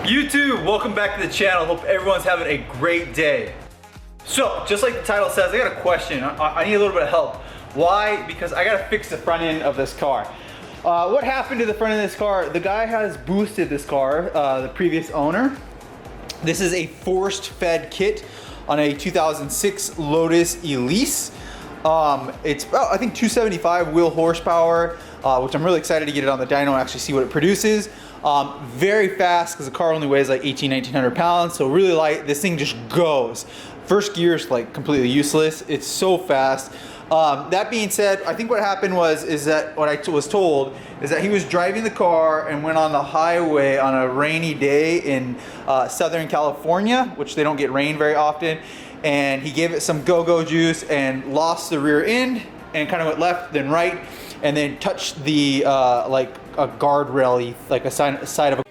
YouTube, welcome back to the channel. Hope everyone's having a great day. So, just like the title says, I got a question. I need a little bit of help. Why? Because I gotta fix the front end of this car. What happened to the front end of this car? The guy has boosted this car, the previous owner. This is a forced fed kit on a 2006 Lotus Elise. It's about, I think, 275 wheel horsepower, which I'm really excited to get it on the dyno and actually see what it produces. Very fast because the car only weighs like 1900 pounds, so really light. This thing just goes. First gear is like completely useless. It's so fast. That being said, I think what happened is that what I was told is that he was driving the car and went on the highway on a rainy day in Southern California, which they don't get rain very often, and he gave it some go-go juice and lost the rear end and kind of went left then right and then touched the like a guardrail, like a side of a,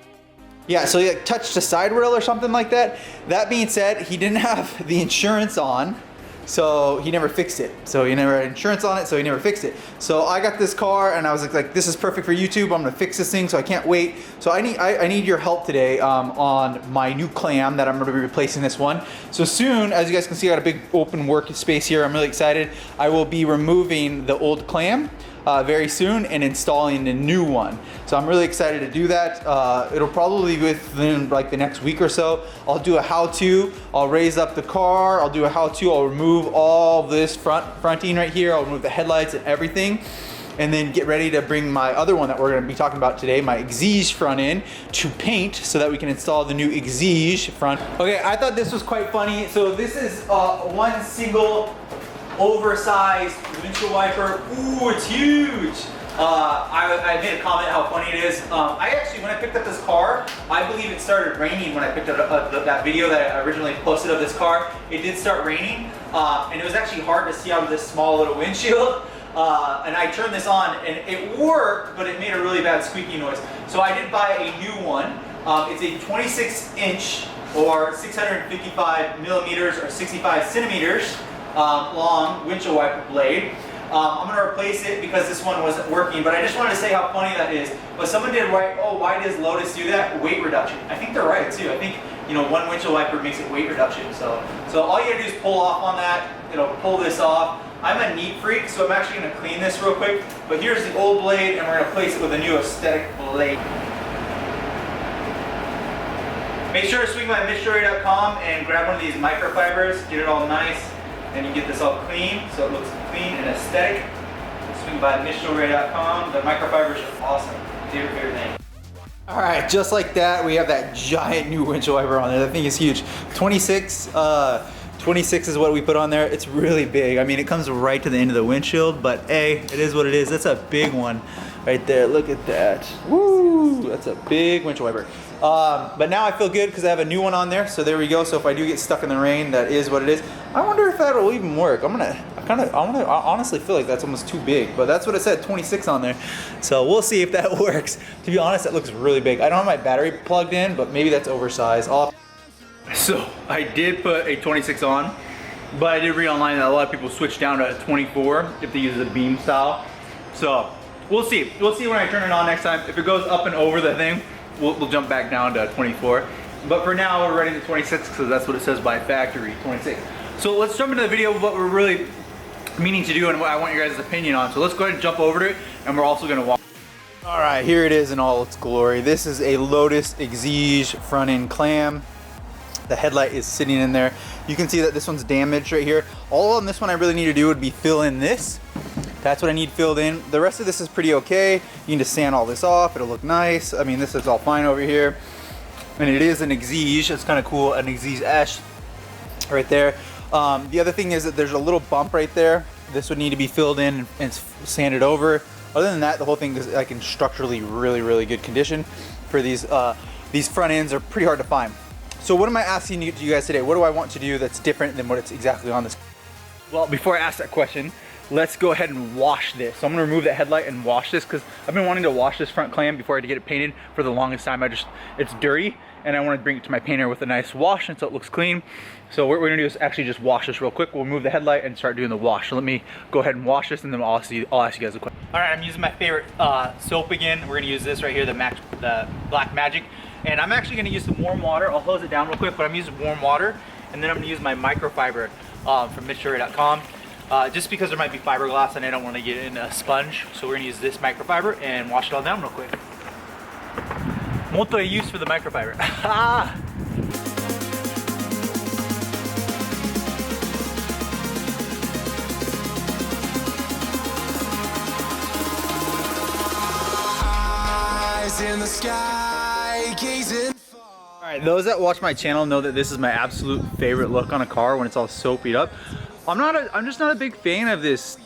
yeah, so he like touched a side rail or something like that. That being said, he didn't have the insurance on, so he never fixed it. So he never had insurance on it, so he never fixed it. So I got this car and I was like, this is perfect for YouTube. I'm gonna fix this thing, so I can't wait. So I need your help today on my new clam that I'm gonna be replacing this one. So soon, as you guys can see, I got a big open workspace here. I'm really excited. I will be removing the old clam very soon and installing a new one. So I'm really excited to do that. It'll probably be within like the next week or so. I'll do a how-to. I'll raise up the car. I'll do a how-to. I'll remove all this fronting right here. I'll remove the headlights and everything, and then get ready to bring my other one that we're going to be talking about today, my Exige front end, to paint so that we can install the new Exige front. Okay, I thought this was quite funny. So this is one single oversized windshield wiper. Ooh, it's huge. I made a comment how funny it is. I actually, when I picked up this car, I believe it started raining when I picked up that video that I originally posted of this car. It did start raining, and it was actually hard to see out of this small little windshield. And I turned this on and it worked, but it made a really bad squeaky noise. So I did buy a new one. It's a 26-inch or 655 millimeters or 65 centimeters long windshield wiper blade. I'm going to replace it because this one wasn't working, but I just wanted to say how funny that is. But someone did write, oh, why does Lotus do that? Weight reduction. I think they're right too. I think, you know, one windshield wiper makes it weight reduction. So all you gotta do is pull off on that. It'll pull this off. I'm a neat freak, so I'm actually going to clean this real quick. But here's the old blade, and we're going to replace it with a new aesthetic blade. Make sure to swing by MITCHDORE.COMHOW and grab one of these microfibers, get it all nice, and you get this all clean, so it looks clean and aesthetic. Swing by MITCHDORE.COMHOW. The microfibers are awesome. Favorite thing. All right, just like that, we have that giant new windshield wiper on there. That thing is huge. 26 is what we put on there. It's really big. I mean, it comes right to the end of the windshield, but hey, it is what it is. That's a big one right there. Look at that. Woo! That's a big windshield wiper. But now I feel good because I have a new one on there. So there we go. So if I do get stuck in the rain, that is what it is. I wonder if that will even work. I honestly feel like that's almost too big, but that's what it said, 26 on there. So we'll see if that works. To be honest, that looks really big. I don't have my battery plugged in, but maybe that's oversized. So I did put a 26 on, but I did read online that a lot of people switch down to a 24 if they use the beam style. So we'll see. We'll see when I turn it on next time. If it goes up and over the thing, we'll jump back down to 24. But for now, we're running to 26 because that's what it says by factory, 26. So let's jump into the video of what we're really meaning to do and what I want your guys' opinion on. So let's go ahead and jump over to it, and we're also gonna walk. All right, here it is in all its glory. This is a Lotus Exige front end clam. The headlight is sitting in there. You can see that this one's damaged right here. All on this one I really need to do would be fill in this. That's what I need filled in. The rest of this is pretty okay. You can just sand all this off. It'll look nice. I mean, this is all fine over here. And it is an Exige. It's kind of cool, an Exige Ash right there. The other thing is that there's a little bump right there. This would need to be filled in and sanded over. Other than that, the whole thing is like in structurally really good condition. For these front ends are pretty hard to find. So what am I asking you guys today? What do I want to do that's different than what it's exactly on this? Well, before I ask that question, let's go ahead and wash this. So I'm gonna remove the headlight and wash this because I've been wanting to wash this front clam before I had to get it painted for the longest time. It's dirty and I want to bring it to my painter with a nice wash and so it looks clean. So what we're gonna do is actually just wash this real quick. We'll remove the headlight and start doing the wash. So let me go ahead and wash this and then I'll ask you guys a question. All right, I'm using my favorite soap again. We're gonna use this right here, the Black Magic. And I'm actually gonna use some warm water. I'll hose it down real quick, but I'm using warm water. And then I'm gonna use my microfiber from MITCHDORE.COMHOW. Just because there might be fiberglass and I don't want to get in a sponge. So we're gonna use this microfiber and wash it all down real quick. Molto use for the microfiber. Eyes in the sky, gazing. Alright, those that watch my channel know that this is my absolute favorite look on a car when it's all soaped up. I'm just not a big fan of this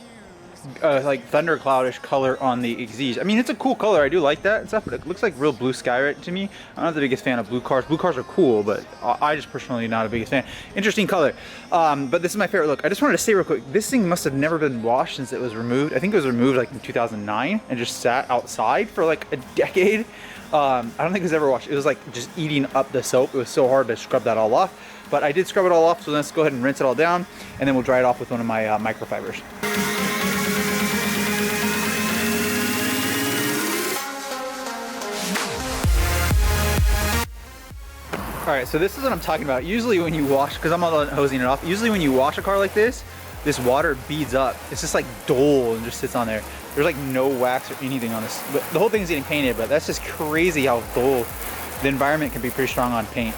like thundercloudish color on the Exige. I mean, it's a cool color, I do like that and stuff, but it looks like real blue sky right to me. I'm not the biggest fan of blue cars. Blue cars are cool, but I just personally not a biggest fan. Interesting color, but this is my favorite look. I just wanted to say real quick, this thing must have never been washed since it was removed. I think it was removed like in 2009 and just sat outside for like a decade. I don't think it was ever washed. It was like just eating up the soap. It was so hard to scrub that all off. But I did scrub it all off, so let's go ahead and rinse it all down, and then we'll dry it off with one of my microfibers. All right, so this is what I'm talking about. Usually when you wash, because I'm all hosing it off, usually when you wash a car like this water beads up. It's just like dull and just sits on there. There's like no wax or anything on this. But the whole thing's getting painted, but that's just crazy how dull. The environment can be pretty strong on paint.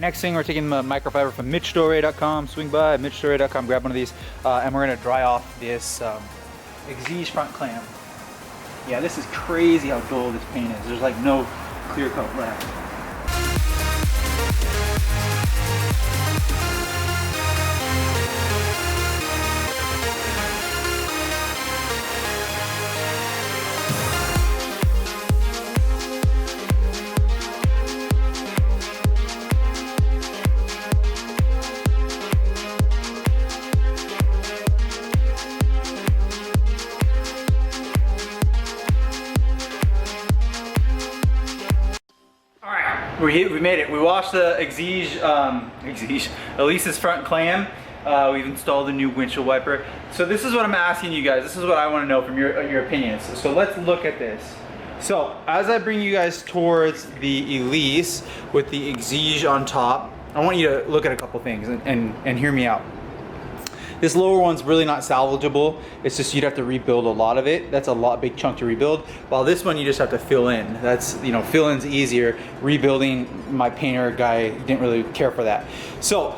Next thing, we're taking the microfiber from MITCHDORE.COMHOW. Swing by MITCHDORE.COMHOW, grab one of these, and we're gonna dry off this Exige front clam. Yeah, this is crazy how dull this paint is. There's like no clear coat left. We made it. We washed the Exige Elise's front clam. We've installed a new windshield wiper. So this is what I'm asking you guys. This is what I want to know from your opinions. So let's look at this. So as I bring you guys towards the Elise with the Exige on top, I want you to look at a couple things and hear me out. This lower one's really not salvageable. It's just you'd have to rebuild a lot of it. That's a big chunk to rebuild. While this one you just have to fill in. That's, you know, fill-in's easier. Rebuilding, my painter guy didn't really care for that. So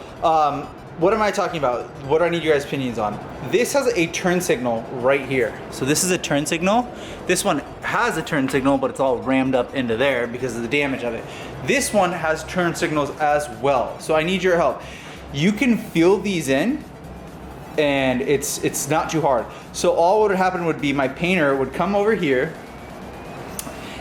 what am I talking about? What do I need you guys' opinions on? This has a turn signal right here. So this is a turn signal. This one has a turn signal, but it's all rammed up into there because of the damage of it. This one has turn signals as well. So I need your help. You can fill these in, and it's not too hard. So all what would happen would be my painter would come over here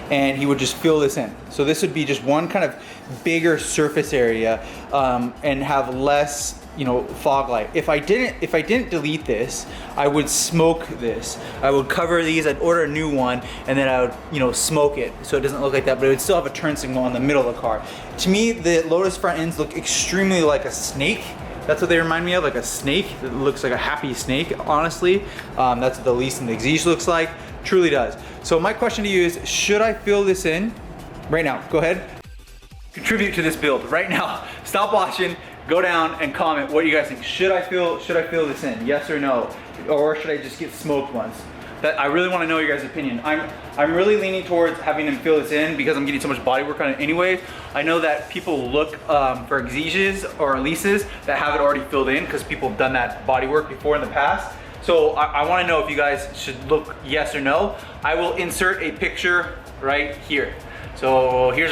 and he would just fill this in. So this would be just one kind of bigger surface area and have less, you know, fog light. If I didn't delete this, I would smoke this. I would cover these, I'd order a new one, and then I would, you know, smoke it so it doesn't look like that, but it would still have a turn signal in the middle of the car. To me, the Lotus front ends look extremely like a snake. That's what they remind me of, like a snake. It looks like a happy snake, honestly. That's what the Elise and the Exige looks like. Truly does. So my question to you is, should I fill this in right now? Go ahead. Contribute to this build right now. Stop watching, go down and comment what you guys think. Should I fill this in? Yes or no? Or should I just get smoked once? That I really want to know your guys' opinion. I'm really leaning towards having him fill this in because I'm getting so much body work on it anyway. I know that people look for Exiges or Elises that have it already filled in because people have done that body work before in the past. So I want to know if you guys should look yes or no. I will insert a picture right here. So here's.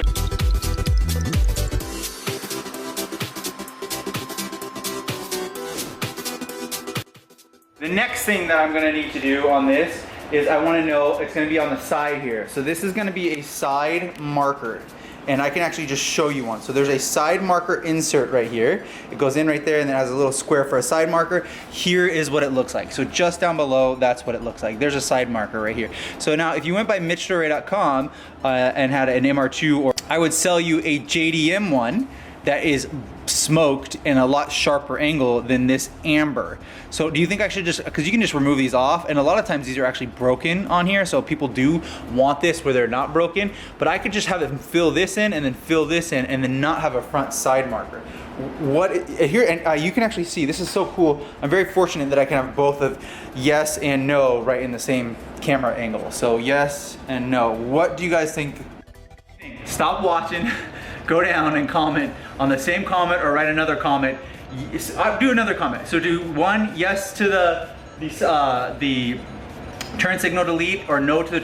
The next thing that I'm gonna need to do on this is I wanna know, it's gonna be on the side here. So this is gonna be a side marker. and I can actually just show you one. So there's a side marker insert right here. It goes in right there and then has a little square for a side marker. Here is what it looks like. So just down below, that's what it looks like. There's a side marker right here. So now if you went by MITCHDORE.com and had an MR2, or I would sell you a JDM one that is smoked and a lot sharper angle than this amber. So do you think I should just, because you can just remove these off, and a lot of times these are actually broken on here, so people do want this where they're not broken, but I could just have them fill this in and then fill this in and then not have a front side marker. What here, and you can actually see, this is so cool. I'm very fortunate that I can have both of yes and no right in the same camera angle. So yes and no. What do you guys think? Stop watching. Go down and comment on the same comment or write another comment. Do another comment. So do one yes to the turn signal delete, or no to the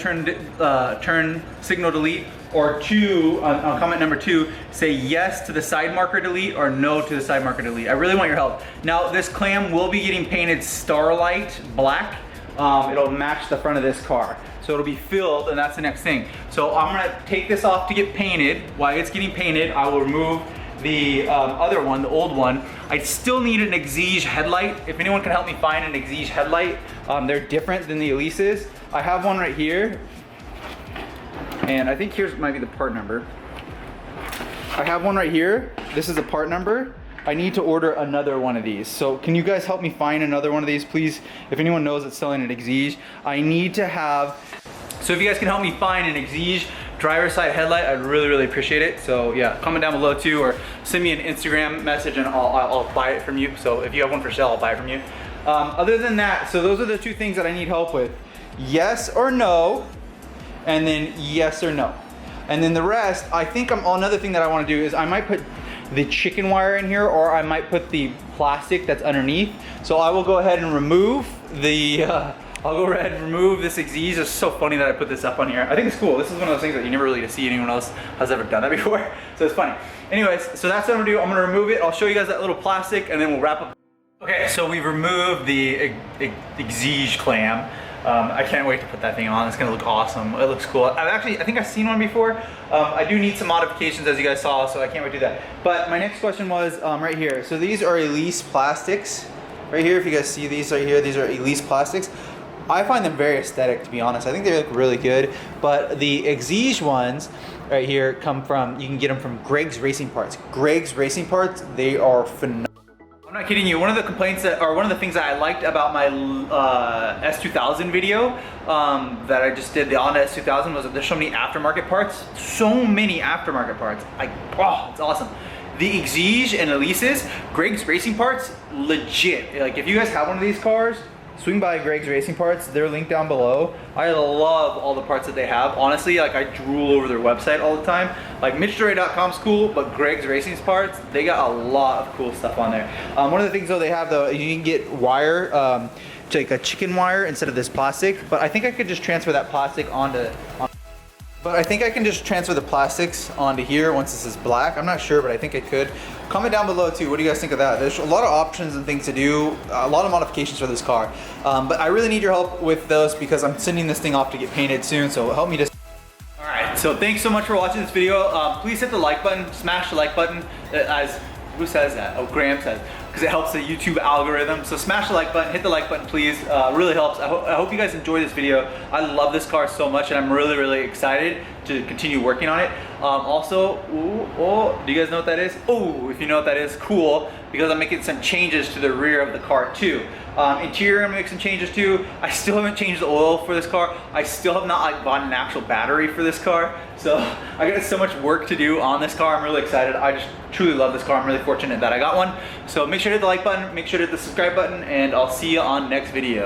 turn signal delete, or two on comment number 2, say yes to the side marker delete or no to the side marker delete. I really want your help. Now this clam will be getting painted Starlight black. It'll match the front of this car. So it'll be filled, and that's the next thing. So I'm gonna take this off to get painted. While it's getting painted, I will remove the other one, the old one. I still need an Exige headlight. If anyone can help me find an Exige headlight, they're different than the Elises. I have one right here, and I think here's might be the part number. I have one right here. This is a part number. I need to order another one of these. So can you guys help me find another one of these, please? If anyone knows that's selling an Exige, I need to have, so if you guys can help me find an Exige driver's side headlight, I'd really, really appreciate it. So yeah, comment down below too, or send me an Instagram message and I'll buy it from you. So if you have one for sale, I'll buy it from you. Other than that, so those are the 2 things that I need help with. Yes or no, and then yes or no. And then the rest, I think another thing that I wanna do is I might put the chicken wire in here, or I might put the plastic that's underneath. So I will go ahead and remove the, I'll go ahead and remove this Exige. It's so funny that I put this up on here. I think it's cool. This is one of those things that you never really see anyone else has ever done that before. So it's funny. Anyways, so that's what I'm gonna do. I'm gonna remove it. I'll show you guys that little plastic and then we'll wrap up. Okay, so we've removed the Exige clam. I can't wait to put that thing on. It's gonna look awesome. It looks cool. I think I've seen one before. I do need some modifications, as you guys saw, so I can't wait to do that. But my next question was right here. So these are Elise plastics. Right here, if you guys see these right here, these are Elise plastics. I find them very aesthetic, to be honest. I think they look really good. But the Exige ones right here come from, you can get them from Greg's Racing Parts. Greg's Racing Parts, they are phenomenal. I'm not kidding you. One of the complaints that, or one of the things that I liked about my S2000 video that I just did, the Honda S2000, was that there's so many aftermarket parts. So many aftermarket parts. Oh, it's awesome. The Exige and Elises, Greg's Racing Parts, legit. Like if you guys have one of these cars, swing by Greg's Racing Parts. They're linked down below. I love all the parts that they have. Honestly, like I drool over their website all the time. Like MITCHDORE.com's cool, but Greg's Racing Parts, they got a lot of cool stuff on there. One of the things though they have though, you can get wire, like a chicken wire instead of this plastic. But I think I could just transfer that plastic onto. But I think I can just transfer the plastics onto here once this is black. I'm not sure, but I think I could. Comment down below too, what do you guys think of that? There's a lot of options and things to do, a lot of modifications for this car. But I really need your help with those because I'm sending this thing off to get painted soon, so help me just. All right, so thanks so much for watching this video. Please hit the like button, smash the like button, as, who says that? Oh, Graham says, because it helps the YouTube algorithm. So smash the like button, hit the like button, please. Really helps. I hope you guys enjoy this video. I love this car so much, and I'm really, really excited to continue working on it. Also, do you guys know what that is? Oh, if you know what that is, cool, because I'm making some changes to the rear of the car too. Interior, I'm gonna make some changes too. I still haven't changed the oil for this car. I still have not bought an actual battery for this car. So I got so much work to do on this car. I'm really excited. I just truly love this car. I'm really fortunate that I got one. So make sure to hit the like button, make sure to hit the subscribe button, and I'll see you on next video.